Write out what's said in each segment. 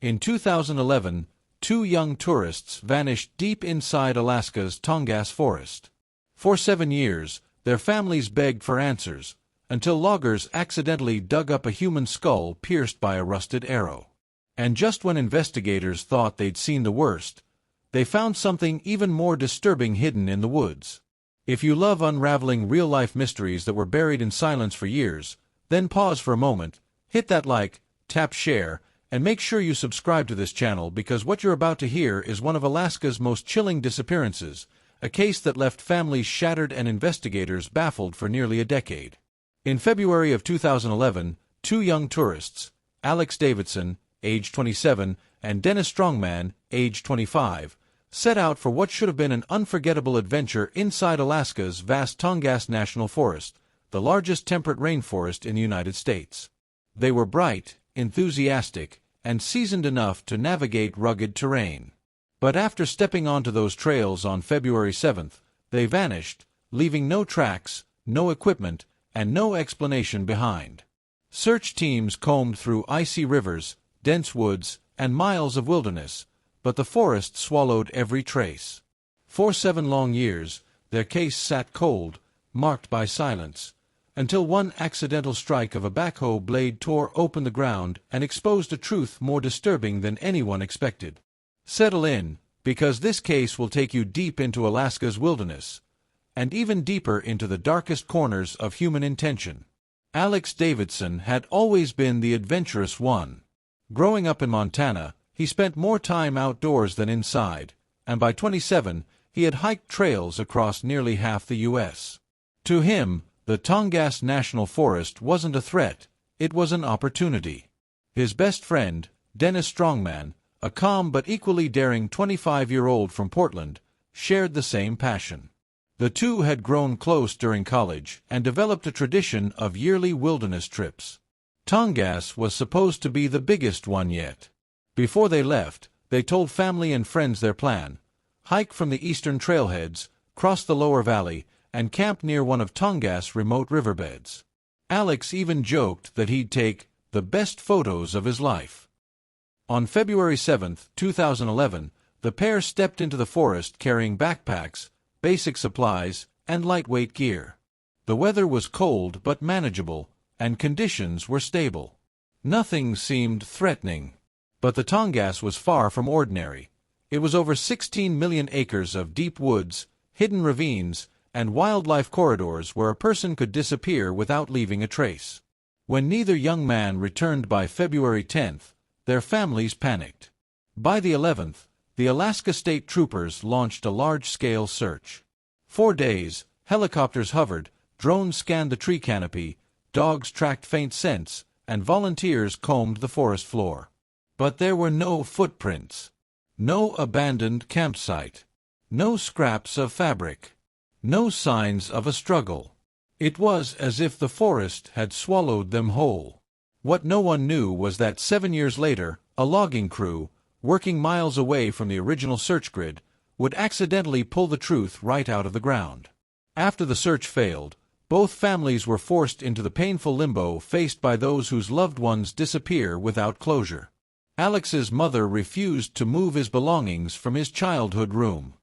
In 2011, two young tourists vanished deep inside Alaska's Tongass Forest. For 7 years, their families begged for answers, until loggers accidentally dug up a human skull pierced by a rusted arrow. And just when investigators thought they'd seen the worst, they found something even more disturbing hidden in the woods. If you love unraveling real-life mysteries that were buried in silence for years, then pause for a moment, hit that like, tap share, and make sure you subscribe to this channel because what you're about to hear is one of Alaska's most chilling disappearances, a case that left families shattered and investigators baffled for nearly a decade. In February of 2011, two young tourists, Alex Davidson, age 27, and Denis Strongman, age 25, set out for what should have been an unforgettable adventure inside Alaska's vast Tongass National Forest, the largest temperate rainforest in the United States. They were bright, enthusiastic, and seasoned enough to navigate rugged terrain. But after stepping onto those trails on February 7th, they vanished, leaving no tracks, no equipment, and no explanation behind. Search teams combed through icy rivers, dense woods, and miles of wilderness, but the forest swallowed every trace. For 7 long years, their case sat cold, marked by silence, until one accidental strike of a backhoe blade tore open the ground and exposed a truth more disturbing than anyone expected. Settle in, because this case will take you deep into Alaska's wilderness, and even deeper into the darkest corners of human intention. Alex Davidson had always been the adventurous one. Growing up in Montana, he spent more time outdoors than inside, and by 27, he had hiked trails across nearly half the U.S. To him, the Tongass National Forest wasn't a threat, it was an opportunity. His best friend, Denis Strongman, a calm but equally daring 25-year-old from Portland, shared the same passion. The two had grown close during college and developed a tradition of yearly wilderness trips. Tongass was supposed to be the biggest one yet. Before they left, they told family and friends their plan: hike from the eastern trailheads, cross the lower valley, and camp near one of Tongass' remote riverbeds. Alex even joked that he'd take the best photos of his life. On February 7, 2011, the pair stepped into the forest carrying backpacks, basic supplies, and lightweight gear. The weather was cold but manageable, and conditions were stable. Nothing seemed threatening. But the Tongass was far from ordinary. It was over 16 million acres of deep woods, hidden ravines, and wildlife corridors where a person could disappear without leaving a trace. When neither young man returned by February 10th, their families panicked. By the 11th, the Alaska State Troopers launched a large-scale search. 4 days, helicopters hovered, drones scanned the tree canopy, dogs tracked faint scents, and volunteers combed the forest floor. But there were no footprints. No abandoned campsite. No scraps of fabric. No signs of a struggle. It was as if the forest had swallowed them whole. What no one knew was that 7 years later, a logging crew, working miles away from the original search grid, would accidentally pull the truth right out of the ground. After the search failed, both families were forced into the painful limbo faced by those whose loved ones disappear without closure. Alex's mother refused to move his belongings from his childhood room.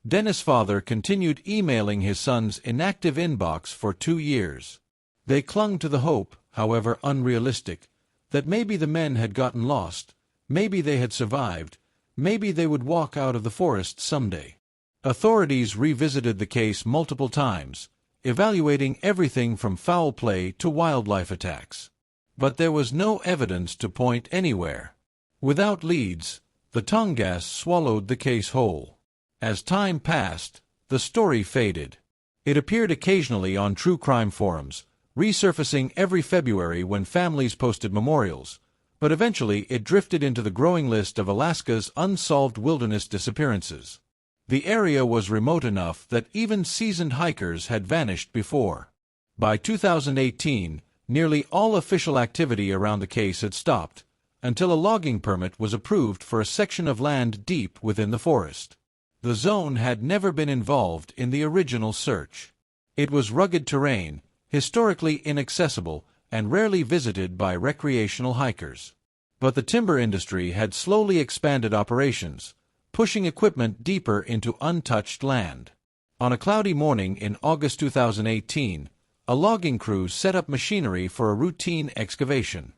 Denis' father continued emailing his son's inactive inbox for 2 years. They clung to the hope, however unrealistic, that maybe the men had gotten lost, maybe they had survived, maybe they would walk out of the forest someday. Authorities revisited the case multiple times, evaluating everything from foul play to wildlife attacks. But there was no evidence to point anywhere. Without leads, the Tongass swallowed the case whole. As time passed, the story faded. It appeared occasionally on true crime forums, resurfacing every February when families posted memorials, but eventually it drifted into the growing list of Alaska's unsolved wilderness disappearances. The area was remote enough that even seasoned hikers had vanished before. By 2018, nearly all official activity around the case had stopped, until a logging permit was approved for a section of land deep within the forest. The zone had never been involved in the original search. It was rugged terrain, historically inaccessible, and rarely visited by recreational hikers. But the timber industry had slowly expanded operations, pushing equipment deeper into untouched land. On a cloudy morning in August 2018, a logging crew set up machinery for a routine excavation.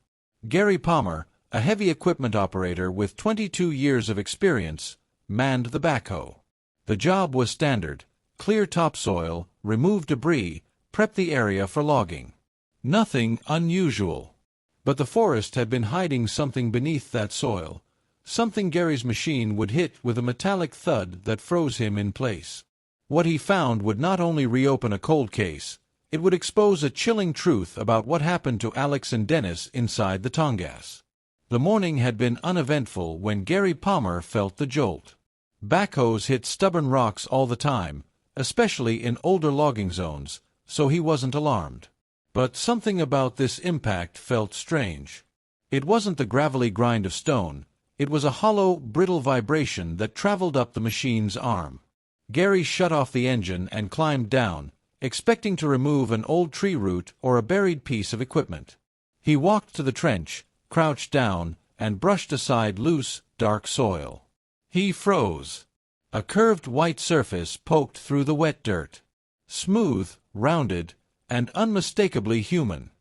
Gary Palmer, a heavy equipment operator with 22 years of experience, manned the backhoe. The job was standard: clear topsoil, remove debris, prep the area for logging. Nothing unusual. But the forest had been hiding something beneath that soil, something Gary's machine would hit with a metallic thud that froze him in place. What he found would not only reopen a cold case, it would expose a chilling truth about what happened to Alex and Denis inside the Tongass. The morning had been uneventful when Gary Palmer felt the jolt. Backhoes hit stubborn rocks all the time, especially in older logging zones, so he wasn't alarmed. But something about this impact felt strange. It wasn't the gravelly grind of stone, it was a hollow, brittle vibration that traveled up the machine's arm. Gary shut off the engine and climbed down, expecting to remove an old tree root or a buried piece of equipment. He walked to the trench, crouched down, and brushed aside loose, dark soil. He froze. A curved white surface poked through the wet dirt. Smooth, rounded, and unmistakably human.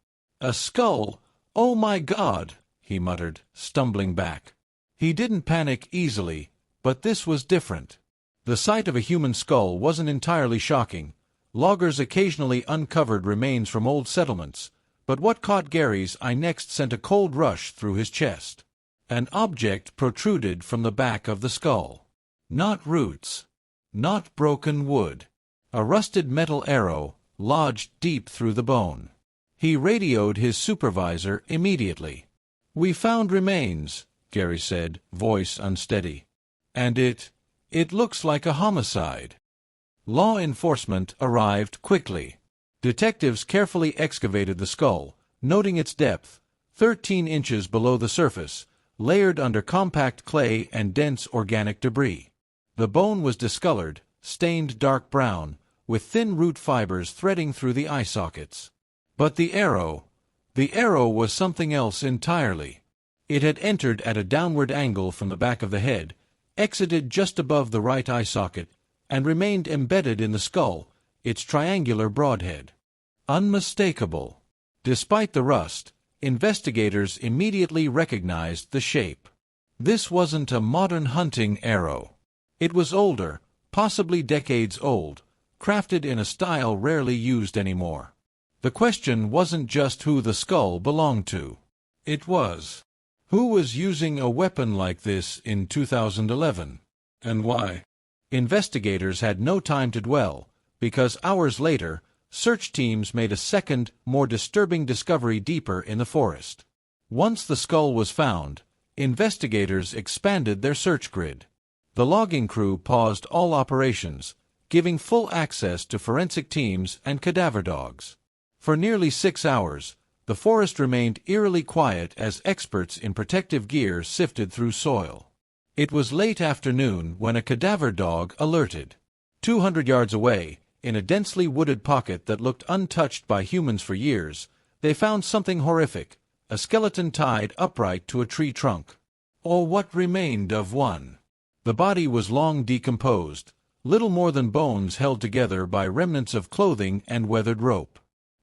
A skull! Oh my God! He muttered, stumbling back. He didn't panic easily, but this was different. The sight of a human skull wasn't entirely shocking. Loggers occasionally uncovered remains from old settlements, but what caught Gary's eye next sent a cold rush through his chest. An object protruded from the back of the skull. Not roots. Not broken wood. A rusted metal arrow, lodged deep through the bone. He radioed his supervisor immediately. "We found remains," Gary said, voice unsteady. "And it looks like a homicide." Law enforcement arrived quickly. Detectives carefully excavated the skull, noting its depth, 13 inches below the surface, layered under compact clay and dense organic debris. The bone was discolored, stained dark brown, with thin root fibers threading through the eye sockets. But the arrow was something else entirely. It had entered at a downward angle from the back of the head, exited just above the right eye socket, and remained embedded in the skull, its triangular broadhead. Unmistakable. Despite the rust, investigators immediately recognized the shape. This wasn't a modern hunting arrow. It was older, possibly decades old, crafted in a style rarely used anymore. The question wasn't just who the skull belonged to. It was, who was using a weapon like this in 2011, and why? Investigators had no time to dwell, because hours later, search teams made a second, more disturbing discovery deeper in the forest. Once the skull was found, investigators expanded their search grid. The logging crew paused all operations, giving full access to forensic teams and cadaver dogs. For nearly 6 hours, the forest remained eerily quiet as experts in protective gear sifted through soil. It was late afternoon when a cadaver dog alerted. 200 yards away, in a densely wooded pocket that looked untouched by humans for years, they found something horrific, a skeleton tied upright to a tree trunk. Or what remained of one. The body was long decomposed, little more than bones held together by remnants of clothing and weathered rope.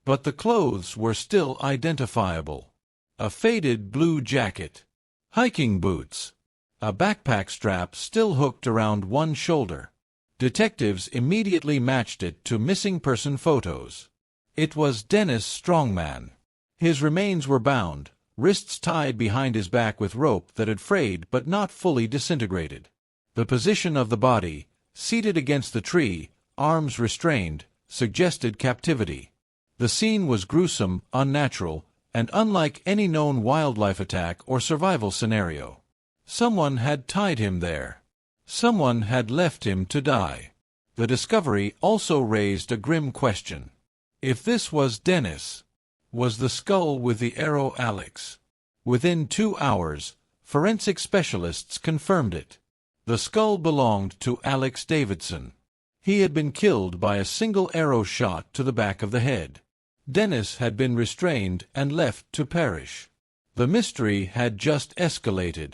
But the clothes were still identifiable. A faded blue jacket. Hiking boots. A backpack strap still hooked around one shoulder. Detectives immediately matched it to missing person photos. It was Denis Strongman. His remains were bound, wrists tied behind his back with rope that had frayed but not fully disintegrated. The position of the body, seated against the tree, arms restrained, suggested captivity. The scene was gruesome, unnatural, and unlike any known wildlife attack or survival scenario. Someone had tied him there. Someone had left him to die. The discovery also raised a grim question. If this was Denis, was the skull with the arrow Alex? Within 2 hours, forensic specialists confirmed it. The skull belonged to Alex Davidson. He had been killed by a single arrow shot to the back of the head. Denis had been restrained and left to perish. The mystery had just escalated.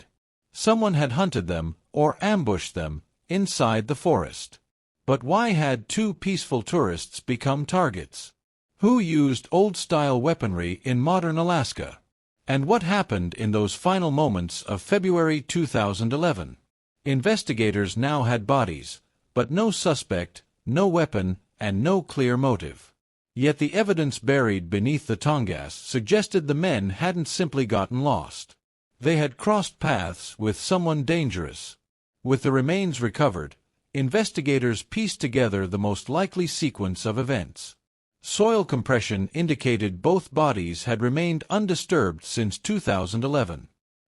Someone had hunted them, or ambushed them, inside the forest. But why had two peaceful tourists become targets? Who used old-style weaponry in modern Alaska? And what happened in those final moments of February 2011? Investigators now had bodies, but no suspect, no weapon, and no clear motive. Yet the evidence buried beneath the Tongass suggested the men hadn't simply gotten lost. They had crossed paths with someone dangerous. With the remains recovered, investigators pieced together the most likely sequence of events. Soil compression indicated both bodies had remained undisturbed since 2011.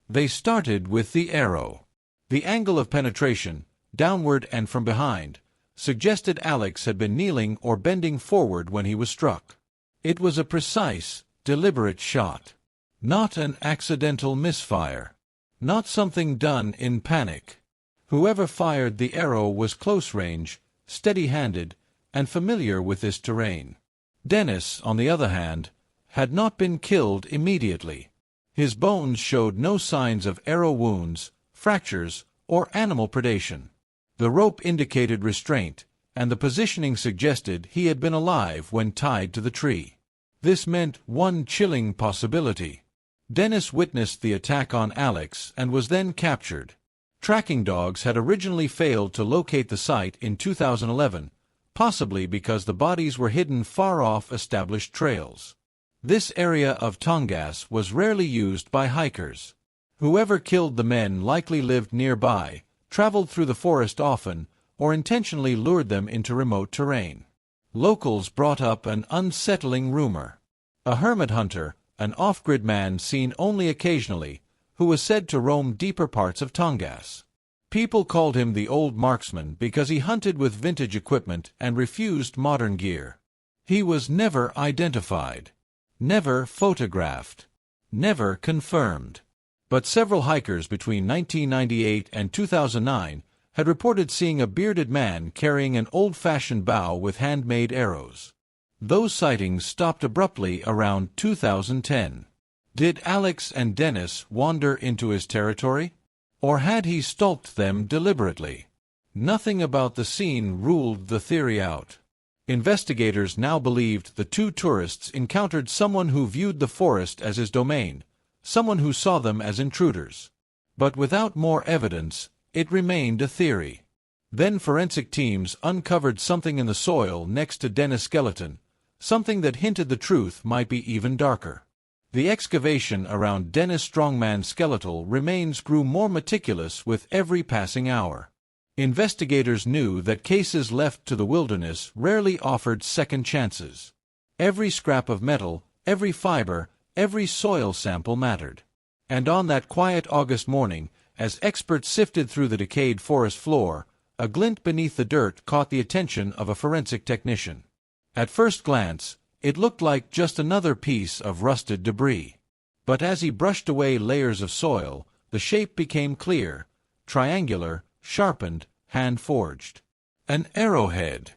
They started with the arrow. The angle of penetration, downward and from behind, suggested Alex had been kneeling or bending forward when he was struck. It was a precise, deliberate shot. Not an accidental misfire. Not something done in panic. Whoever fired the arrow was close range, steady-handed, and familiar with this terrain. Denis, on the other hand, had not been killed immediately. His bones showed no signs of arrow wounds, fractures, or animal predation. The rope indicated restraint, and the positioning suggested he had been alive when tied to the tree. This meant one chilling possibility. Denis witnessed the attack on Alex and was then captured. Tracking dogs had originally failed to locate the site in 2011, possibly because the bodies were hidden far off established trails. This area of Tongass was rarely used by hikers. Whoever killed the men likely lived nearby, traveled through the forest often, or intentionally lured them into remote terrain. Locals brought up an unsettling rumor. A hermit hunter, an off-grid man seen only occasionally, who was said to roam deeper parts of Tongass. People called him the Old Marksman because he hunted with vintage equipment and refused modern gear. He was never identified, never photographed, never confirmed. But several hikers between 1998 and 2009 had reported seeing a bearded man carrying an old-fashioned bow with handmade arrows. Those sightings stopped abruptly around 2010. Did Alex and Denis wander into his territory? Or had he stalked them deliberately? Nothing about the scene ruled the theory out. Investigators now believed the two tourists encountered someone who viewed the forest as his domain, someone who saw them as intruders. But without more evidence, it remained a theory. Then forensic teams uncovered something in the soil next to Denis' skeleton, something that hinted the truth might be even darker. The excavation around Denis Strongman's skeletal remains grew more meticulous with every passing hour. Investigators knew that cases left to the wilderness rarely offered second chances. Every scrap of metal, every fiber, every soil sample mattered. And on that quiet August morning, as experts sifted through the decayed forest floor, a glint beneath the dirt caught the attention of a forensic technician. At first glance, it looked like just another piece of rusted debris. But as he brushed away layers of soil, the shape became clear, triangular, sharpened, hand-forged. An arrowhead.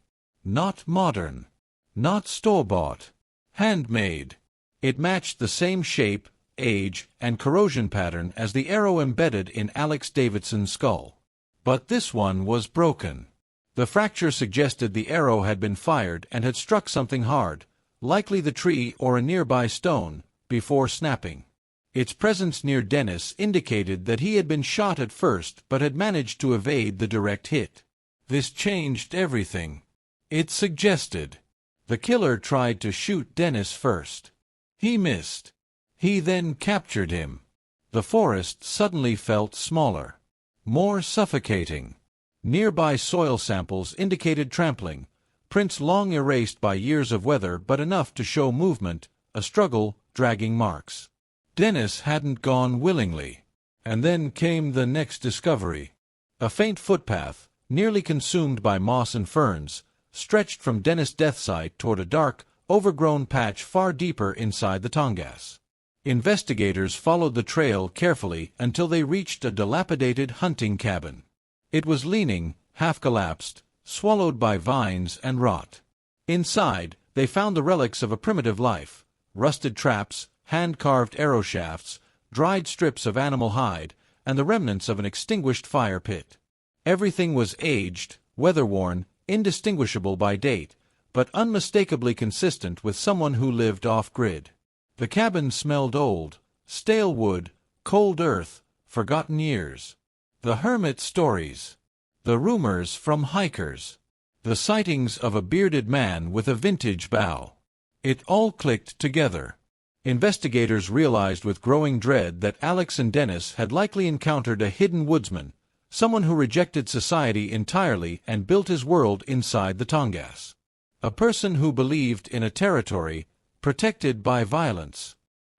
Not modern. Not store-bought. Handmade. It matched the same shape, age, and corrosion pattern as the arrow embedded in Alex Davidson's skull. But this one was broken. The fracture suggested the arrow had been fired and had struck something hard, likely the tree or a nearby stone, before snapping. Its presence near Denis indicated that he had been shot at first but had managed to evade the direct hit. This changed everything. It suggested the killer tried to shoot Denis first. He missed. He then captured him. The forest suddenly felt smaller, more suffocating. Nearby soil samples indicated trampling, prints long erased by years of weather but enough to show movement, a struggle, dragging marks. Denis hadn't gone willingly. And then came the next discovery. A faint footpath, nearly consumed by moss and ferns, stretched from Denis' death site toward a dark, overgrown patch far deeper inside the Tongass. Investigators followed the trail carefully until they reached a dilapidated hunting cabin. It was leaning, half-collapsed, swallowed by vines and rot. Inside, they found the relics of a primitive life: rusted traps, hand-carved arrow shafts, dried strips of animal hide, and the remnants of an extinguished fire pit. Everything was aged, weather-worn, indistinguishable by date, but unmistakably consistent with someone who lived off-grid. The cabin smelled old, stale wood, cold earth, forgotten years. The hermit stories. The rumors from hikers. The sightings of a bearded man with a vintage bow. It all clicked together. Investigators realized with growing dread that Alex and Denis had likely encountered a hidden woodsman, someone who rejected society entirely and built his world inside the Tongass. A person who believed in a territory protected by violence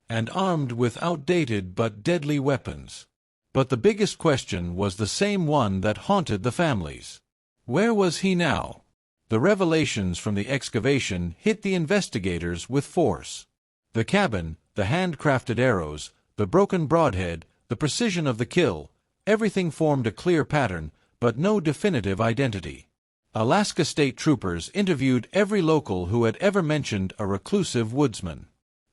and armed with outdated but deadly weapons. But the biggest question was the same one that haunted the families. Where was he now? The revelations from the excavation hit the investigators with force. The cabin, the handcrafted arrows, the broken broadhead, the precision of the kill, everything formed a clear pattern, but no definitive identity. Alaska State Troopers interviewed every local who had ever mentioned a reclusive woodsman.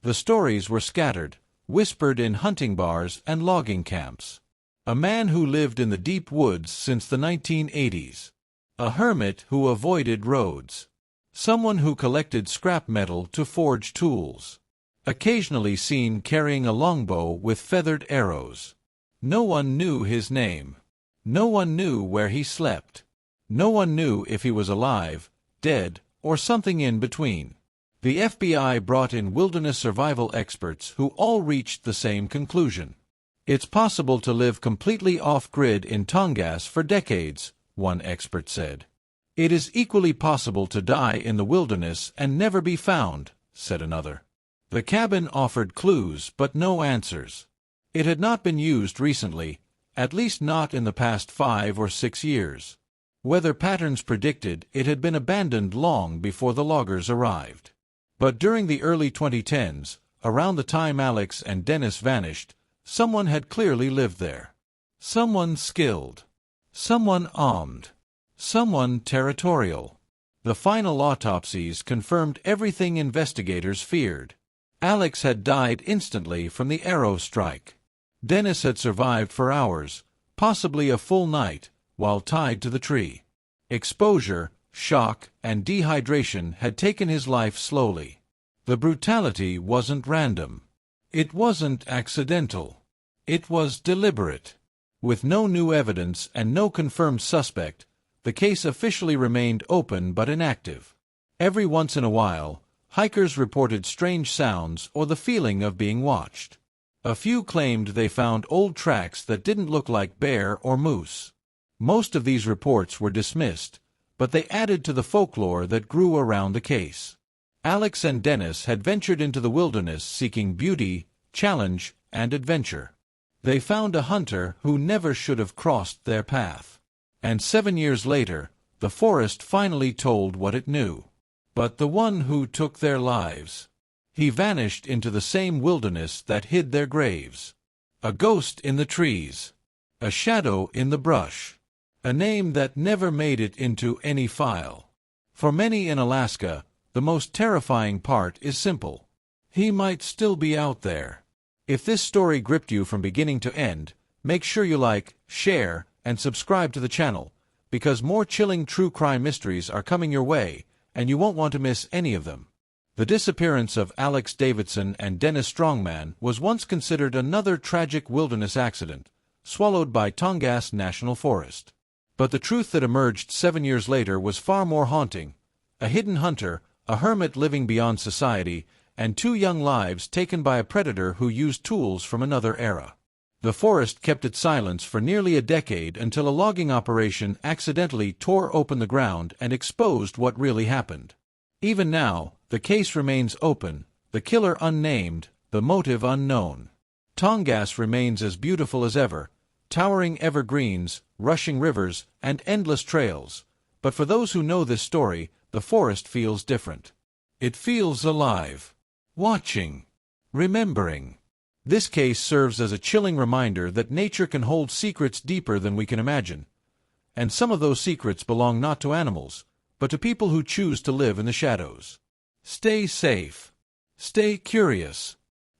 The stories were scattered, whispered in hunting bars and logging camps. A man who lived in the deep woods since the 1980s. A hermit who avoided roads. Someone who collected scrap metal to forge tools. Occasionally seen carrying a longbow with feathered arrows. No one knew his name. No one knew where he slept. No one knew if he was alive, dead, or something in between. The FBI brought in wilderness survival experts who all reached the same conclusion. It's possible to live completely off-grid in Tongass for decades, one expert said. It is equally possible to die in the wilderness and never be found, said another. The cabin offered clues but no answers. It had not been used recently, at least not in the past 5 or 6 years. Weather patterns predicted it had been abandoned long before the loggers arrived. But during the early 2010s, around the time Alex and Denis vanished, someone had clearly lived there. Someone skilled. Someone armed. Someone territorial. The final autopsies confirmed everything investigators feared. Alex had died instantly from the arrow strike. Denis had survived for hours, possibly a full night, while tied to the tree. Exposure, shock, and dehydration had taken his life slowly. The brutality wasn't random. It wasn't accidental. It was deliberate. With no new evidence and no confirmed suspect, the case officially remained open but inactive. Every once in a while, hikers reported strange sounds or the feeling of being watched. A few claimed they found old tracks that didn't look like bear or moose. Most of these reports were dismissed, but they added to the folklore that grew around the case. Alex and Denis had ventured into the wilderness seeking beauty, challenge, and adventure. They found a hunter who never should have crossed their path. And 7 years later, the forest finally told what it knew. But the one who took their lives. He vanished into the same wilderness that hid their graves. A ghost in the trees. A shadow in the brush. A name that never made it into any file. For many in Alaska, the most terrifying part is simple. He might still be out there. If this story gripped you from beginning to end, make sure you like, share, and subscribe to the channel, because more chilling true crime mysteries are coming your way, and you won't want to miss any of them. The disappearance of Alex Davidson and Denis Strongman was once considered another tragic wilderness accident, swallowed by Tongass National Forest. But the truth that emerged 7 years later was far more haunting. A hidden hunter, a hermit living beyond society, and 2 young lives taken by a predator who used tools from another era. The forest kept its silence for nearly a decade until a logging operation accidentally tore open the ground and exposed what really happened. Even now, the case remains open, the killer unnamed, the motive unknown. Tongass remains as beautiful as ever, towering evergreens, rushing rivers, and endless trails. But for those who know this story, the forest feels different. It feels alive. Watching. Remembering. This case serves as a chilling reminder that nature can hold secrets deeper than we can imagine. And some of those secrets belong not to animals, but to people who choose to live in the shadows. Stay safe. Stay curious.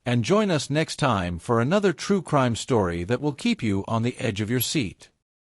And join us next time for another true crime story that will keep you on the edge of your seat.